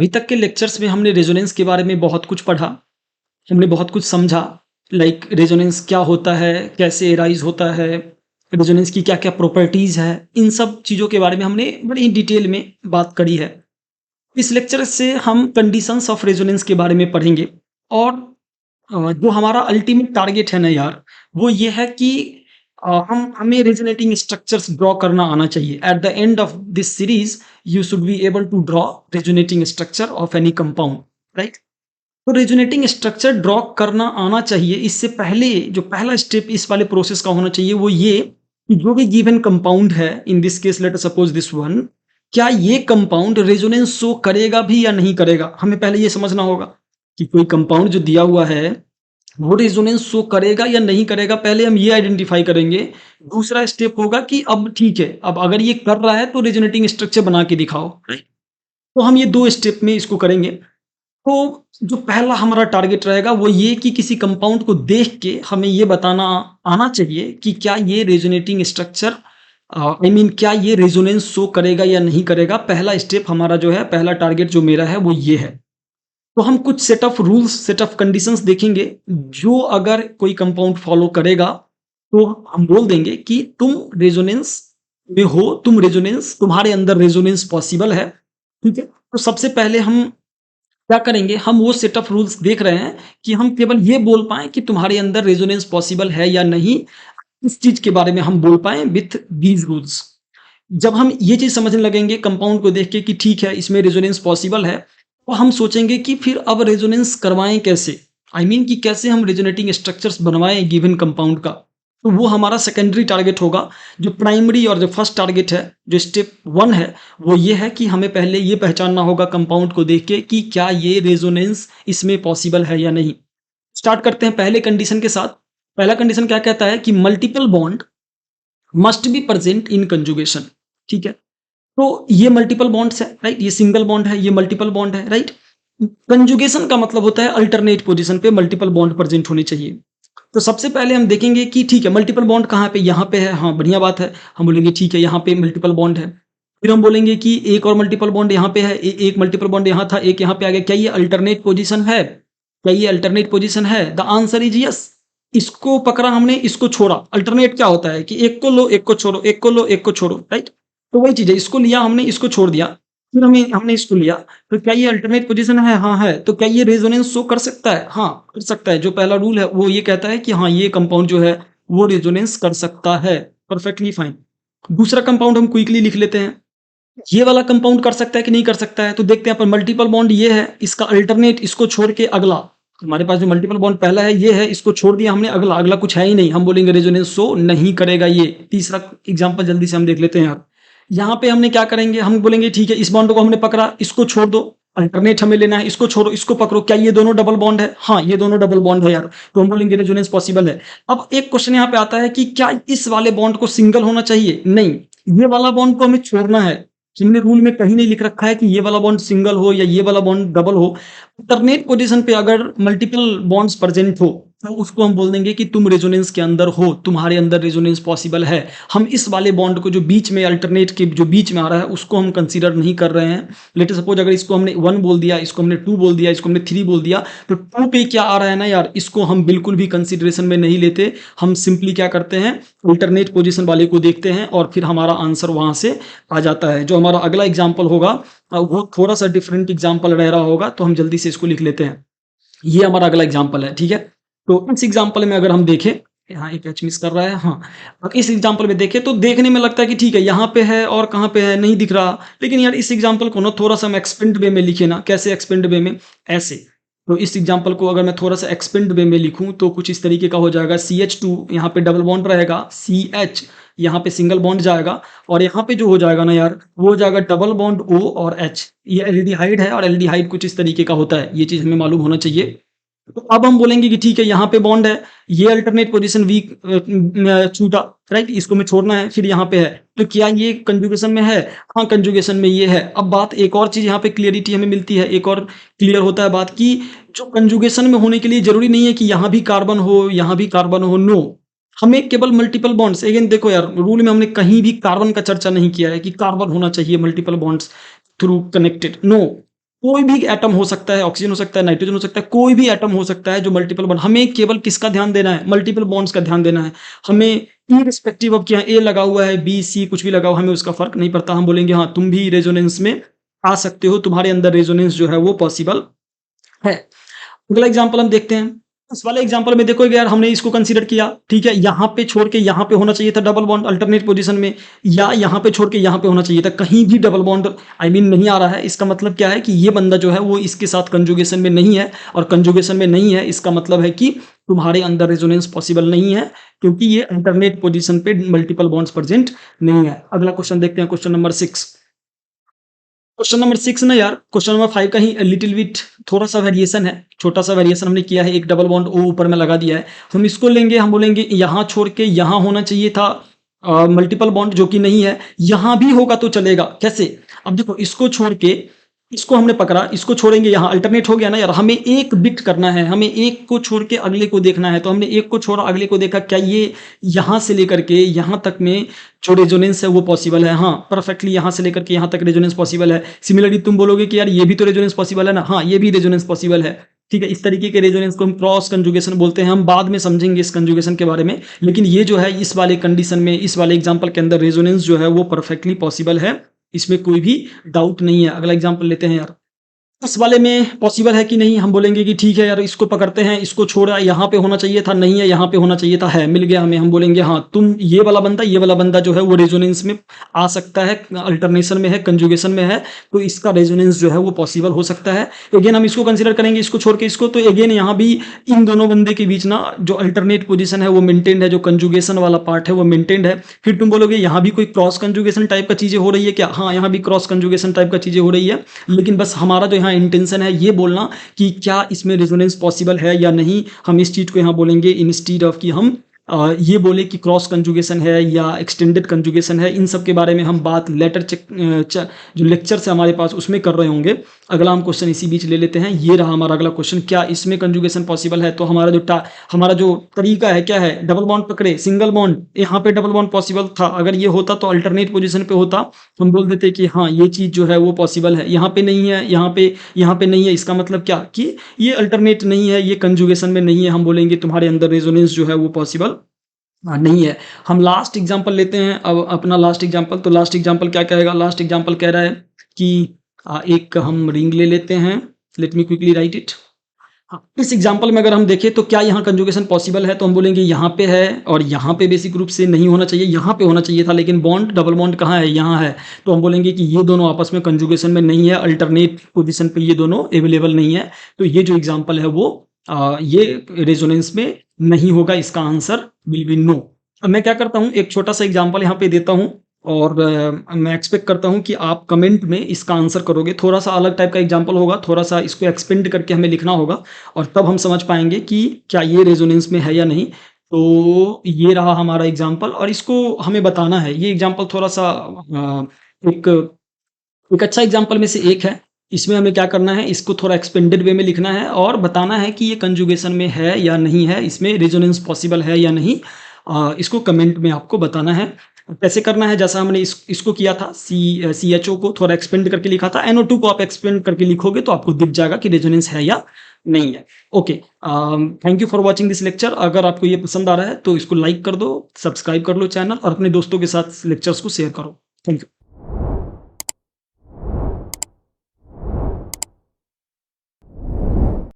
अभी तक के लेक्चर्स में हमने रेजोनेंस के बारे में बहुत कुछ पढ़ा, हमने बहुत कुछ समझा। लाइक रेजोनेंस क्या होता है, कैसे एराइज होता है, रेजोनेंस की क्या-क्या प्रॉपर्टीज़ है, इन सब चीज़ों के बारे में हमने बड़ी डिटेल में बात करी है। इस लेक्चर से हम कंडीशंस ऑफ रेजोनेंस के बारे में पढ़ेंगे और जो हमारा अल्टीमेट टारगेट है ना यार, वो ये है कि हमें रेजोनेटिंग स्ट्रक्चर्स ड्रॉ करना आना चाहिए। At the end of this series you should be able to draw resonating structure of any compound, right? तो रेजोनेटिंग स्ट्रक्चर ड्रॉ करना आना चाहिए। इससे पहले जो पहला स्टेप इस वाले प्रोसेस का होना चाहिए वो ये कि जो भी गिवन कंपाउंड है, in this case let us suppose this one, क्या ये कंपाउंड रेजोनेंस शो करेगा भी या नहीं करेगा? हमें पहले ये समझना होगा कि कोई कंपाउंड जो दिया हुआ है वो रेजोनेंस शो करेगा या नहीं करेगा, पहले हम ये आइडेंटिफाई करेंगे। दूसरा स्टेप होगा कि अब ठीक है, अब अगर ये कर रहा है तो रेजोनेटिंग स्ट्रक्चर बना के दिखाओ, राइट? तो हम ये 2 स्टेप में इसको करेंगे। तो जो पहला हमारा टारगेट रहेगा वो ये कि किसी कंपाउंड को देख के हमें ये बताना आना चाहिए कि क्या ये रेजोनेटिंग स्ट्रक्चर आई मीन क्या ये रेजोनेंस शो करेगा या नहीं करेगा। पहला स्टेप हमारा जो है, पहला टारगेट जो मेरा है वो ये है। तो हम कुछ set of rules, set of conditions देखेंगे, जो अगर कोई कंपाउंड फॉलो करेगा तो हम बोल देंगे कि तुम रेजोनेंस में हो, तुम रेजोनेंस, तुम्हारे अंदर रेजोनेंस पॉसिबल है। ठीक है? तो सबसे पहले हम क्या करेंगे, हम वो सेट ऑफ रूल्स देख रहे हैं कि हम केवल ये बोल पाएँ कि तुम्हारे अंदर रेजोनेंस पॉसिबल है या नहीं, इस चीज़ के बारे में हम बोल पाएँ विथ दीज़ रूल्स। जब हम ये चीज़ समझने लगेंगे कंपाउंड को देख के कि ठीक है, इसमें रेजोनेंस पॉसिबल है, तो हम सोचेंगे कि फिर अब रेजोनेंस करवाएँ कैसे? आई मीन कि कैसे हम रेजोनेटिंग स्ट्रक्चर्स बनवाएँ गिवन कंपाउंड का। तो वो हमारा सेकेंडरी टारगेट होगा। जो प्राइमरी और जो फर्स्ट टारगेट है, जो स्टेप 1 है, वो ये है कि हमें पहले ये पहचानना होगा कंपाउंड को देख के कि क्या ये रेजोनेंस इसमें पॉसिबल है या नहीं। स्टार्ट करते हैं पहले कंडीशन के साथ। पहला कंडीशन क्या कहता है कि multiple bond must be present in conjugation. ठीक है? तो ये मल्टीपल बॉन्ड्स है, राइट? ये सिंगल बॉन्ड है, ये मल्टीपल बॉन्ड है, राइट? कंजुगेशन का मतलब होता है अल्टरनेट पोजीशन पे मल्टीपल बॉन्ड प्रेजेंट होने चाहिए। तो सबसे पहले हम देखेंगे कि ठीक है, मल्टीपल बॉन्ड कहाँ पे? यहाँ पे है, हाँ, बढ़िया बात है। हम बोलेंगे ठीक है, यहाँ पे मल्टीपल बॉन्ड है। फिर हम बोलेंगे कि एक और मल्टीपल बॉन्ड यहाँ पे है, एक मल्टीपल बॉन्ड यहाँ था, एक यहाँ पे आ गया। क्या ये अल्टरनेट पोजीशन है? क्या ये अल्टरनेट पोजीशन है? The answer is yes. इसको पकड़ा हमने, इसको छोड़ा। अल्टरनेट क्या होता है कि एक को लो, एक को छोड़ो, एक को लो, एक को छोड़ो, राइट? तो वही चीज़ है, इसको लिया हमने, इसको छोड़ दिया, फिर हमने इसको लिया। तो क्या ये अल्टरनेट पोजीशन है? हाँ, है। तो क्या ये रेजोनेंस शो कर सकता है? हाँ, कर सकता है। जो पहला रूल है वो ये कहता है कि हाँ, ये कंपाउंड जो है वो रेजोनेंस कर सकता है। Perfectly fine. दूसरा कंपाउंड हम क्विकली लिख लेते हैं। ये वाला कंपाउंड कर सकता है कि नहीं कर सकता है? तो देखते हैं। पर मल्टीपल बॉन्ड ये है, इसका अल्टरनेट इसको छोड़ के अगला, हमारे पास जो मल्टीपल बॉन्ड पहला है ये है, इसको छोड़ दिया हमने, अगला अगला कुछ है ही नहीं, हम बोलेंगे रेजोनेंस शो नहीं करेगा ये। तीसरा एग्जांपल जल्दी से हम देख लेते हैं यार। यहाँ पे हमने क्या करेंगे, हम बोलेंगे ठीक है, इस बॉन्ड को हमने पकड़ा, इसको छोड़ दो, अल्टरनेट हमें लेना है, इसको छोड़ो, इसको पकड़ो। क्या ये दोनों डबल बॉन्ड है? हाँ, ये दोनों डबल बॉन्ड है यार, तो हम बोलेंगे रेजोनेंस पॉसिबल है। अब एक क्वेश्चन यहाँ पे आता है कि क्या इस वाले बॉन्ड को सिंगल होना चाहिए? नहीं, ये वाला बॉन्ड को हमें छोड़ना है। हमने रूल में कहीं नहीं लिख रखा है कि ये वाला बॉन्ड सिंगल हो या ये वाला बॉन्ड डबल हो। अल्टरनेट पोजीशन पे अगर मल्टीपल बॉन्ड्स प्रेजेंट हो तो उसको हम बोल देंगे कि तुम रेजोनेंस के अंदर हो, तुम्हारे अंदर रेजोनेंस पॉसिबल है। हम इस वाले बॉन्ड को जो बीच में, अल्टरनेट के जो बीच में आ रहा है, उसको हम कंसीडर नहीं कर रहे हैं। लेट सपोज अगर इसको हमने 1 बोल दिया, इसको हमने 2 बोल दिया, इसको हमने 3 बोल दिया, तो 2 पे क्या आ रहा है ना यार, इसको हम बिल्कुल भी कंसिडरेशन में नहीं लेते। हम सिंपली क्या करते हैं, अल्टरनेट पोजीशन वाले को देखते हैं और फिर हमारा आंसर वहां से आ जाता है। जो हमारा अगला एग्जाम्पल होगा वो थोड़ा सा डिफरेंट एग्जाम्पल रह रहा होगा, तो हम जल्दी से इसको लिख लेते हैं। ये हमारा अगला एग्जाम्पल है, ठीक है? तो इस एग्जाम्पल में अगर हम देखें, यहाँ एक एच मिस कर रहा है, हाँ। अब इस एग्जाम्पल में देखें तो देखने में लगता है कि ठीक है, यहाँ पे है और कहाँ पे है नहीं दिख रहा। लेकिन यार इस एग्जाम्पल को ना थोड़ा सा हम एक्सपेंड वे में लिखे ना। कैसे एक्सपेंड वे में? ऐसे। तो इस एग्जाम्पल को अगर मैं थोड़ा सा एक्सपेंड वे में लिखूं तो कुछ इस तरीके का हो जाएगा। CH2 यहाँ पे डबल बॉन्ड रहेगा, CH यहाँ पे सिंगल बॉन्ड जाएगा, और यहाँ पे जो हो जाएगा ना यार, वो हो जाएगा डबल बॉन्ड O और H। ये एल्डिहाइड है और एल्डिहाइड कुछ इस तरीके का होता है, ये चीज़ हमें मालूम होना चाहिए। तो अब हम बोलेंगे कि ठीक है, यहाँ पे बॉन्ड है, ये अल्टरनेट पोजीशन वीक छूटा, राइट? इसको में छोड़ना है, फिर यहाँ पे है। तो क्या ये कंजुगेशन में है? हाँ, कंजुगेशन में ये है। अब बात एक और चीज़ यहाँ पे क्लियरिटी हमें मिलती है, एक और क्लियर होता है बात की जो कंजुगेशन में होने के लिए जरूरी नहीं है कि यहाँ भी कार्बन हो, यहाँ भी कार्बन हो। नो, हमें केवल मल्टीपल बॉन्ड्स। अगेन देखो यार, रूल में हमने कहीं भी कार्बन का चर्चा नहीं किया है कि कार्बन होना चाहिए multiple bonds through connected. No, कोई भी एटम हो सकता है, ऑक्सीजन हो सकता है, नाइट्रोजन हो सकता है, कोई भी एटम हो सकता है जो मल्टीपल बॉन्ड, हमें केवल किसका ध्यान देना है? मल्टीपल बॉन्ड्स का ध्यान देना है। हमें इर्रिस्पेक्टिव ऑफ कि यहाँ ए लगा हुआ है, बी, सी कुछ भी लगा हुआ है, हमें उसका फ़र्क नहीं पड़ता। हम बोलेंगे हाँ, तुम भी रेजोनेंस में आ सकते हो, तुम्हारे अंदर रेजोनेंस जो है वो पॉसिबल है। अगला एग्जांपल हम देखते हैं। इस वाले एग्जांपल में देखो यार, हमने इसको कंसीडर किया, ठीक है? यहाँ पे छोड़ के यहाँ पे होना चाहिए था डबल बॉन्ड अल्टरनेट पोजीशन में, या यहाँ पे छोड़ के यहाँ पे होना चाहिए था। कहीं भी डबल बॉन्ड नहीं आ रहा है। इसका मतलब क्या है कि ये बंदा जो है वो इसके साथ कंजुगेशन में नहीं है, और कंजुगेशन में नहीं है इसका मतलब है कि तुम्हारे अंदर रेजोनेंस पॉसिबल नहीं है, क्योंकि ये अल्टरनेट पोजीशन पे मल्टीपल बॉन्ड्स प्रेजेंट नहीं है। अगला क्वेश्चन देखते हैं, क्वेश्चन नंबर 6। क्वेश्चन नंबर 6 ना यार, क्वेश्चन नंबर 5 का ही लिटिल बिट थोड़ा सा वेरिएशन है, छोटा सा वेरिएशन हमने किया है। एक डबल बॉन्ड ओ ऊपर में लगा दिया है, हम इसको लेंगे, हम बोलेंगे यहाँ छोड़ के यहाँ होना चाहिए था मल्टीपल बॉन्ड, जो कि नहीं है। यहाँ भी होगा तो चलेगा, कैसे? अब देखो, इसको छोड़ के इसको हमने पकड़ा, इसको छोड़ेंगे, यहाँ अल्टरनेट हो गया ना यार। हमें एक बिट करना है, हमें एक को छोड़ के अगले को देखना है। तो हमने एक को छोड़ा, अगले को देखा, क्या ये यहाँ से लेकर के यहाँ तक में जो रेजोनेंस है वो पॉसिबल है? हाँ, परफेक्टली यहाँ से लेकर के यहाँ तक रेजोनेंस पॉसिबल है। सिमिलरली तुम बोलोगे कि यार ये भी तो रेजोनेंस पॉसिबल है ना। हाँ, ये भी रेजोनेंस पॉसिबल है। ठीक है, इस तरीके के रेजोनेंस को हम क्रॉस कंजुगेशन बोलते हैं। हम बाद में समझेंगे इस कंजुगेशन के बारे में, लेकिन ये जो है इस वाले कंडीशन में, इस वाले एग्जाम्पल के अंदर रेजोनेंस जो है वो परफेक्टली पॉसिबल है, इसमें कोई भी डाउट नहीं है। अगला एग्जाम्पल लेते हैं यार। इस वाले में पॉसिबल है कि नहीं? हम बोलेंगे कि ठीक है यार, इसको पकड़ते हैं, इसको छोड़ा, यहाँ पे होना चाहिए था, नहीं है, यहाँ पे होना चाहिए था, है, मिल गया हमें। हम बोलेंगे हाँ, तुम ये वाला बंदा जो है वो रेजोनेंस में आ सकता है, अल्टरनेशन में है, कंजुगेशन में है, तो इसका रेजोनेंस जो है वो पॉसिबल हो सकता है। अगेन हम इसको कंसिडर करेंगे, इसको छोड़ के इसको, तो अगेन यहाँ भी इन दोनों बंदे के बीच ना जो अल्टरनेट पोजिशन है वो मेंटेन्ड है, जो कंजुगेशन वाला पार्ट है वो मेंटेन्ड है। फिर तुम बोलोगे यहाँ भी कोई क्रॉस कंजुगेशन टाइप का चीजें हो रही है क्या? हाँ, यहाँ भी क्रॉस कंजुगेशन टाइप का चीजें हो रही है, लेकिन बस हमारा जो यहाँ इंटेंशन है ये बोलना कि क्या इसमें रेजोनेंस पॉसिबल है या नहीं। हम इस चीज को यहाँ बोलेंगे, इंस्टीड ऑफ कि हम ये बोले कि क्रॉस कंजुगेशन है या एक्सटेंडेड कंजुगेशन है। इन सब के बारे में हम बात लेटर जो लेक्चर से हमारे पास उसमें कर रहे होंगे। अगला हम क्वेश्चन इसी बीच ले लेते हैं। ये रहा हमारा अगला क्वेश्चन, क्या इसमें कंजुगेशन पॉसिबल है? तो हमारा जो तरीका है क्या है? डबल बॉन्ड पकड़े, सिंगल बॉन्ड, यहाँ पे डबल बॉन्ड पॉसिबल था। अगर ये होता तो अल्टरनेट पोजिशन पे होता, हम बोल देते कि हाँ ये चीज जो है वो पॉसिबल है। यहाँ पे नहीं है, यहाँ पे नहीं है, इसका मतलब क्या कि ये अल्टरनेट नहीं है, ये कंजुगेशन में नहीं है। हम बोलेंगे तुम्हारे अंदर रेजोनेंस जो है वो पॉसिबल नहीं है। हम लास्ट एग्जांपल लेते हैं, अब अपना लास्ट एग्जांपल। तो लास्ट एग्जांपल क्या कहेगा? लास्ट एग्जांपल कह रहा है कि एक हम रिंग ले लेते हैं। Let me quickly right it. हाँ, इस एग्जांपल में अगर हम देखें तो क्या यहाँ कंजुगेशन पॉसिबल है? तो हम बोलेंगे यहाँ पे है, और यहाँ पे बेसिक रूप से नहीं होना चाहिए, यहाँ पे होना चाहिए था, लेकिन बॉन्ड, डबल बॉन्ड कहाँ है? यहाँ है। तो हम बोलेंगे कि ये दोनों आपस में कंजुगेशन में नहीं है, अल्टरनेट पोजिशन पे ये दोनों अवेलेबल नहीं है। तो ये जो एग्जाम्पल है वो ये रेजोनेंस में नहीं होगा। इसका आंसर विल बी नो। अब मैं क्या करता हूँ, एक छोटा सा एग्जाम्पल यहाँ पे देता हूँ, और मैं एक्सपेक्ट करता हूँ कि आप कमेंट में इसका आंसर करोगे। थोड़ा सा अलग टाइप का एग्जाम्पल होगा, थोड़ा सा इसको एक्सपेंड करके हमें लिखना होगा, और तब हम समझ पाएंगे कि क्या ये रेजोनेंस में है या नहीं। तो ये रहा हमारा एग्जाम्पल, और इसको हमें बताना है। ये एग्जाम्पल थोड़ा सा एक एक अच्छा एग्जाम्पल में से एक है। इसमें हमें क्या करना है, इसको थोड़ा एक्सपेंडेड वे में लिखना है और बताना है कि ये कंजुगेशन में है या नहीं है, इसमें रेजोनेंस पॉसिबल है या नहीं। इसको कमेंट में आपको बताना है। कैसे करना है? जैसा हमने इसको किया था, CHO को थोड़ा एक्सपेंड करके लिखा था, NO2 को आप एक्सपेंड करके लिखोगे तो आपको दिख जाएगा कि रेजोनेंस है या नहीं है। Okay, thank you for watching this lecture. अगर आपको ये पसंद आ रहा है तो इसको लाइक कर दो, सब्सक्राइब कर लो चैनल, और अपने दोस्तों के साथ लेक्चर्स को शेयर करो। Thank you.